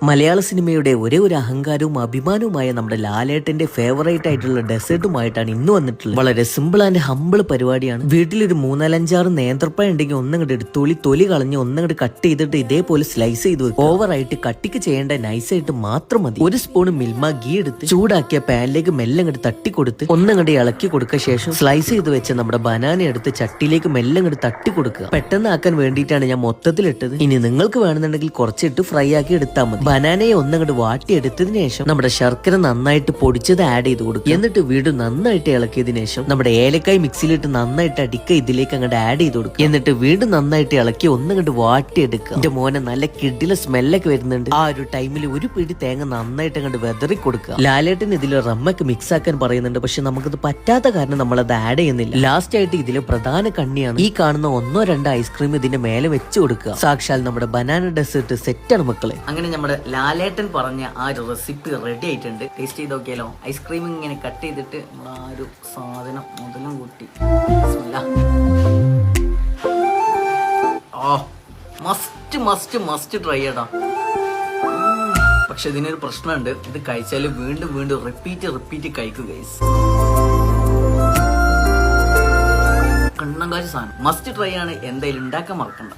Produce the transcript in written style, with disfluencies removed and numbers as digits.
മലയാള സിനിമയുടെ ഒരേ ഒരു അഹങ്കാരവും അഭിമാനവുമായ നമ്മുടെ ലാലേട്ടന്റെ ഫേവറേറ്റ് ആയിട്ടുള്ള ഡെസേർട്ടുമായിട്ടാണ് ഇന്ന് വന്നിട്ടുള്ളത്. വളരെ സിമ്പിൾ ആൻഡ് ഹമ്പിൾ പരിപാടിയാണ്. വീട്ടിലൊരു 3-4-5 നേന്ത്രപ്പഴം ഉണ്ടെങ്കിൽ ഒന്നങ്ങോട്ട് എടുത്തോളി, തൊലി കളഞ്ഞ് ഒന്നങ്ങോട്ട് കട്ട് ചെയ്തിട്ട് ഇതേപോലെ സ്ലൈസ് ചെയ്ത് വെക്കുക. ഓവറായിട്ട് കട്ടിക്ക് ചെയ്യേണ്ട നൈസായിട്ട് മാത്രം മതി. ഒരു സ്പൂൺ മിൽമ ഗീ എടുത്ത് ചൂടാക്കിയ പാനിലേക്ക് മെല്ലെ അങ്ങോട്ട് തട്ടിക്കൊടുത്ത് ഒന്നങ്ങോട്ട് ഇളക്കി കൊടുക്കുക. ശേഷം സ്ലൈസ് ചെയ്ത് വെച്ച നമ്മുടെ ബനാന എടുത്ത് ചട്ടിയിലേക്ക് മെല്ലെ അങ്ങോട്ട് തട്ടി കൊടുക്കുക. പെട്ടെന്ന് ആക്കാൻ വേണ്ടിയിട്ടാണ് ഞാൻ മൊത്തത്തിലിട്ടത്. ഇനി നിങ്ങൾക്ക് വേണമെന്നുണ്ടെങ്കിൽ കുറച്ചിട്ട് ഫ്രൈ ആക്കി എടുത്താൽ മതി. ബനാനയെ ഒന്നങ്ങോട്ട് വാട്ടിയെടുത്തതിനു ശേഷം നമ്മുടെ ശർക്കര നന്നായിട്ട് പൊടിച്ചത് ആഡ് ചെയ്ത് കൊടുക്കുക. എന്നിട്ട് വീണ്ടും നന്നായിട്ട് ഇളക്കിയതിനു ശേഷം നമ്മുടെ ഏലക്കായ് മിക്സിയിലിട്ട് നന്നായിട്ട് അടിക്കുക. ഇതിലേക്ക് അങ്ങോട്ട് ആഡ് ചെയ്ത് കൊടുക്കുക. എന്നിട്ട് വീണ്ടും നന്നായിട്ട് ഇളക്കി ഒന്നങ്ങോട്ട് വാട്ടിയെടുക്കുക. എന്റെ മോനെ നല്ല കിഡിലെ സ്മെല്ലൊക്കെ വരുന്നുണ്ട്. ആ ഒരു ടൈമിൽ ഒരു പിടി തേങ്ങ നന്നായിട്ട് അങ്ങോട്ട് വെതറി കൊടുക്കുക. ലാലേട്ടൻ ഇതിൽ റമ്മൊക്കെ മിക്സ് ആക്കാൻ പറയുന്നുണ്ട്. പക്ഷെ നമുക്കത് പറ്റാത്ത കാരണം നമ്മൾ അത് ആഡ് ചെയ്യുന്നില്ല. ലാസ്റ്റ് ആയിട്ട് ഇതിലെ പ്രധാന കണ്ണിയാണ് ഈ കാണുന്ന 1-2 ഐസ്ക്രീം ഇതിന്റെ മേലെ വെച്ച് കൊടുക്കുക. സാക്ഷാൽ നമ്മുടെ ബനാന ഡെസേർട്ട് സെറ്റാണ് മക്കളെ. അങ്ങനെ നമ്മുടെ ലാലേട്ടൻ പറഞ്ഞ ആ ഒരു റെസിപ്പി റെഡി ആയിട്ടുണ്ട്. ടേസ്റ്റ് ചെയ്ത് നോക്കിയാലോ. ഐസ്ക്രീം ഇങ്ങനെ കട്ട് ചെയ്തിട്ട് നമ്മൾ ആ ഒരു സാധനം മുതലും കൂട്ടി മസ്റ്റ് മസ്റ്റ് മസ്റ്റ് ട്രൈ ചെയ്യടാ. പക്ഷെ ഇതിനൊരു പ്രശ്നമുണ്ട്. ഇത് കഴിച്ചാൽ വീണ്ടും വീണ്ടും റിപ്പീറ്റ് കഴിക്കുക. കണ്ണങ്കാശ് സാധനം മസ്റ്റ് ട്രൈ ആണ്. എന്തായാലും ഉണ്ടാക്കാൻ മറക്കണ്ട.